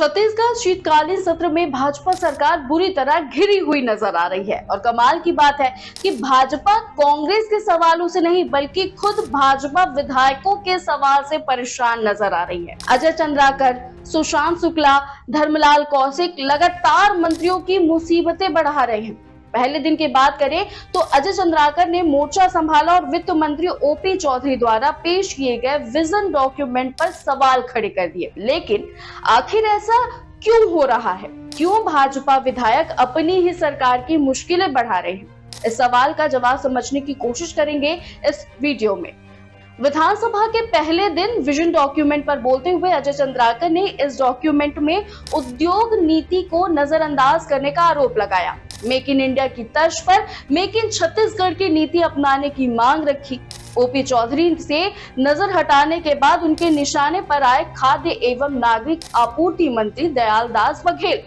छत्तीसगढ़ शीतकालीन सत्र में भाजपा सरकार बुरी तरह घिरी हुई नजर आ रही है और कमाल की बात है कि भाजपा कांग्रेस के सवालों से नहीं बल्कि खुद भाजपा विधायकों के सवाल से परेशान नजर आ रही है। अजय चंद्राकर, सुशांत शुक्ला, धर्मलाल कौशिक लगातार मंत्रियों की मुसीबतें बढ़ा रहे हैं। पहले दिन की बात करें तो अजय चंद्राकर ने मोर्चा संभाला और वित्त मंत्री ओपी चौधरी द्वारा पेश किए गए विजन डॉक्यूमेंट पर सवाल खड़े कर दिए। लेकिन आखिर ऐसा क्यों हो रहा है? क्यों भाजपा विधायक अपनी ही सरकार की मुश्किलें बढ़ा रहे हैं? इस सवाल का जवाब समझने की कोशिश करेंगे इस वीडियो में। विधानसभा के पहले दिन विजन डॉक्यूमेंट पर बोलते हुए अजय चंद्राकर ने इस डॉक्यूमेंट में उद्योग नीति को नजरअंदाज करने का आरोप लगाया। मेक इन इंडिया की तर्ज पर मेक इन छत्तीसगढ़ की नीति अपनाने की मांग रखी। ओपी चौधरी से नजर हटाने के बाद उनके निशाने पर आए खाद्य एवं नागरिक आपूर्ति मंत्री दयालदास बघेल।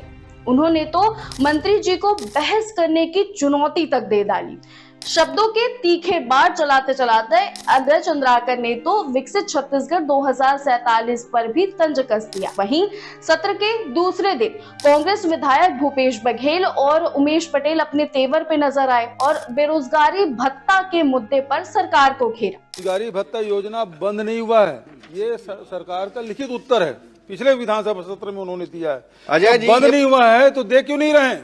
उन्होंने तो मंत्री जी को बहस करने की चुनौती तक दे डाली। शब्दों के तीखे बाढ़ चलाते चलाते अजय चंद्राकर ने तो विकसित छत्तीसगढ़ 2047 पर भी तंज कस दिया। वहीं सत्र के दूसरे दिन कांग्रेस विधायक भूपेश बघेल और उमेश पटेल अपने तेवर पे नजर आए और बेरोजगारी भत्ता के मुद्दे पर सरकार को घेरा। बेरोजगारी भत्ता योजना बंद नहीं हुआ है, ये सरकार का लिखित उत्तर है। पिछले विधानसभा सत्र में उन्होंने दिया है। अजय जी, बंद नहीं हुआ है तो दे क्यों नहीं रहे?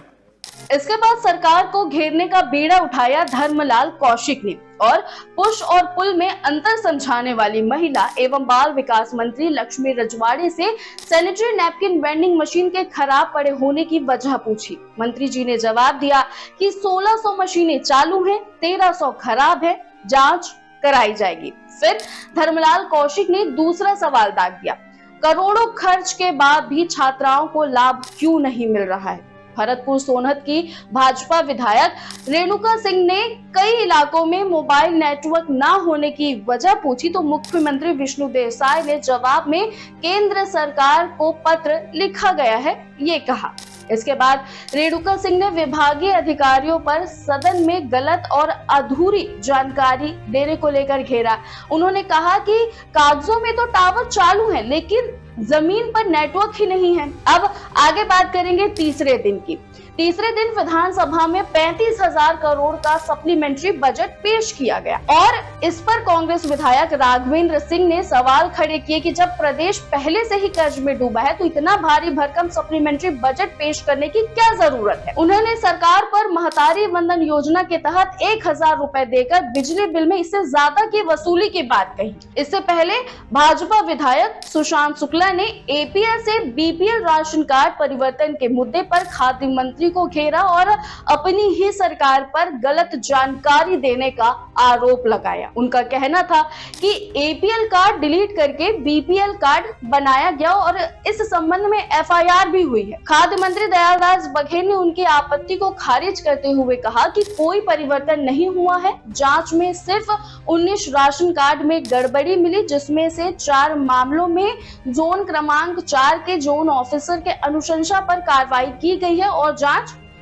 इसके बाद सरकार को घेरने का बीड़ा उठाया धर्मलाल कौशिक ने और पुश और पुल में अंतर समझाने वाली महिला एवं बाल विकास मंत्री लक्ष्मी रजवाड़े से सैनिटरी नैपकिन वेंडिंग मशीन के खराब पड़े होने की वजह पूछी। मंत्री जी ने जवाब दिया कि 1600 मशीनें चालू हैं, 1300 खराब है, जांच कराई जाएगी। फिर धर्मलाल कौशिक ने दूसरा सवाल दाग दिया, करोड़ों खर्च के बाद भी छात्राओं को लाभ क्यों नहीं मिल रहा है? भरतपुर सोनहत की भाजपा विधायक रेणुका सिंह ने कई इलाकों में मोबाइल नेटवर्क न होने की वजह पूछी तो मुख्यमंत्री विष्णुदेव साय ने जवाब में केंद्र सरकार को पत्र लिखा गया है, ये कहा। इसके बाद रेणुका सिंह ने विभागीय अधिकारियों पर सदन में गलत और अधूरी जानकारी देने को लेकर घेरा। उन्होंने कहा कि कागजों में तो टावर चालू है लेकिन जमीन पर नेटवर्क ही नहीं है। अब आगे बात करेंगे तीसरे दिन की। तीसरे दिन विधानसभा में 35,000 करोड़ का सप्लीमेंट्री बजट पेश किया गया और इस पर कांग्रेस विधायक राघवेंद्र सिंह ने सवाल खड़े किए कि जब प्रदेश पहले से ही कर्ज में डूबा है तो इतना भारी भरकम सप्लीमेंट्री बजट पेश करने की क्या जरूरत है? उन्होंने सरकार पर महतारी वंदन योजना के तहत 1,000 रुपए देकर बिजली बिल में इससे ज्यादा की वसूली की बात कही। इससे पहले भाजपा विधायक सुशांत शुक्ला ने एपीएल से बीपीएल राशन कार्ड परिवर्तन के मुद्दे पर खाद्य मंत्री को घेरा और अपनी ही सरकार पर गलत जानकारी देने का आरोप लगाया। उनका कहना था कि एपीएल कार्ड डिलीट करके बीपीएल कार्ड बनाया गया और इस संबंध में एफआईआर भी हुई है। खाद्य मंत्री दयालदास बघेल ने उनकी आपत्ति को खारिज करते हुए कहा कि कोई परिवर्तन नहीं हुआ है। जांच में सिर्फ 19 राशन कार्ड में गड़बड़ी मिली जिसमें से 4 मामलों में जोन क्रमांक 4 के जोन ऑफिसर के अनुशंसा पर कार्रवाई की गई है और जांच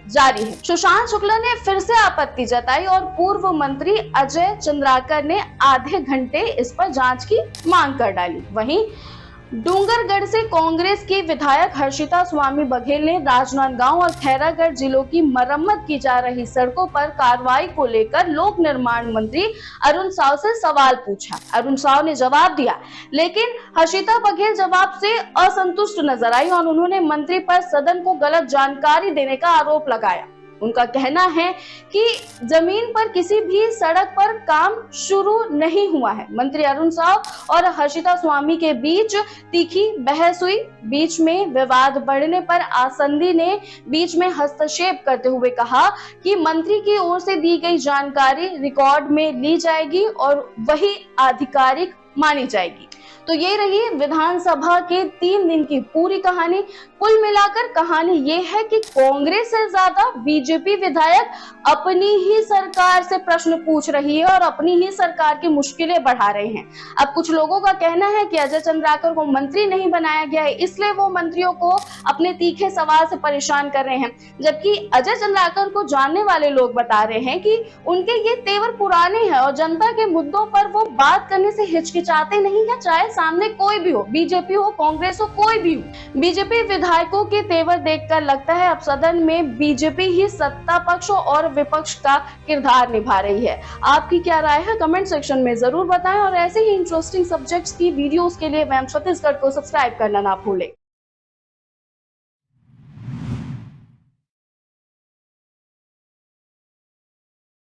जारी है। सुशांत शुक्ला ने फिर से आपत्ति जताई और पूर्व मंत्री अजय चंद्राकर ने आधे घंटे इस पर जांच की मांग कर डाली। वहीं डूंगरगढ़ से कांग्रेस की विधायक हर्षिता स्वामी बघेल ने राजनांदगांव और खैरागढ़ जिलों की मरम्मत की जा रही सड़कों पर कार्रवाई को लेकर लोक निर्माण मंत्री अरुण साव से सवाल पूछा। अरुण साव ने जवाब दिया लेकिन हर्षिता बघेल जवाब से असंतुष्ट नजर आई और उन्होंने मंत्री पर सदन को गलत जानकारी देने का आरोप लगाया। उनका कहना है कि जमीन पर किसी भी सड़क पर काम शुरू नहीं हुआ है। मंत्री अरुण साव और हर्षिता स्वामी के बीच तीखी बहस हुई। बीच में विवाद बढ़ने पर आसंदी ने बीच में हस्तक्षेप करते हुए कहा कि मंत्री की ओर से दी गई जानकारी रिकॉर्ड में ली जाएगी और वही आधिकारिक मानी जाएगी। तो ये रही विधानसभा के 3 दिन की पूरी कहानी। कुल मिलाकर कहानी ये है कि कांग्रेस से ज्यादा बीजेपी विधायक अपनी ही सरकार से प्रश्न पूछ रही है और अपनी ही सरकार की मुश्किलें बढ़ा रहे हैं। अब कुछ लोगों का कहना है कि अजय चंद्राकर को मंत्री नहीं बनाया गया है इसलिए वो मंत्रियों को अपने तीखे सवाल से परेशान कर रहे हैं, जबकि अजय चंद्राकर को जानने वाले लोग बता रहे हैं कि उनके ये तेवर पुराने हैं और जनता के मुद्दों पर वो बात करने से हिचकिचाते नहीं है, चाहे सामने कोई भी हो, बीजेपी हो, कांग्रेस हो, कोई भी हो। बीजेपी विधायकों के तेवर देखकर लगता है अब सदन में बीजेपी ही सत्ता पक्ष और विपक्ष का किरदार निभा रही है। आपकी क्या राय है कमेंट सेक्शन में जरूर बताएं और ऐसे ही इंटरेस्टिंग सब्जेक्ट्स की वीडियोस के लिए मैम छत्तीसगढ़ को सब्सक्राइब करना ना भूलें।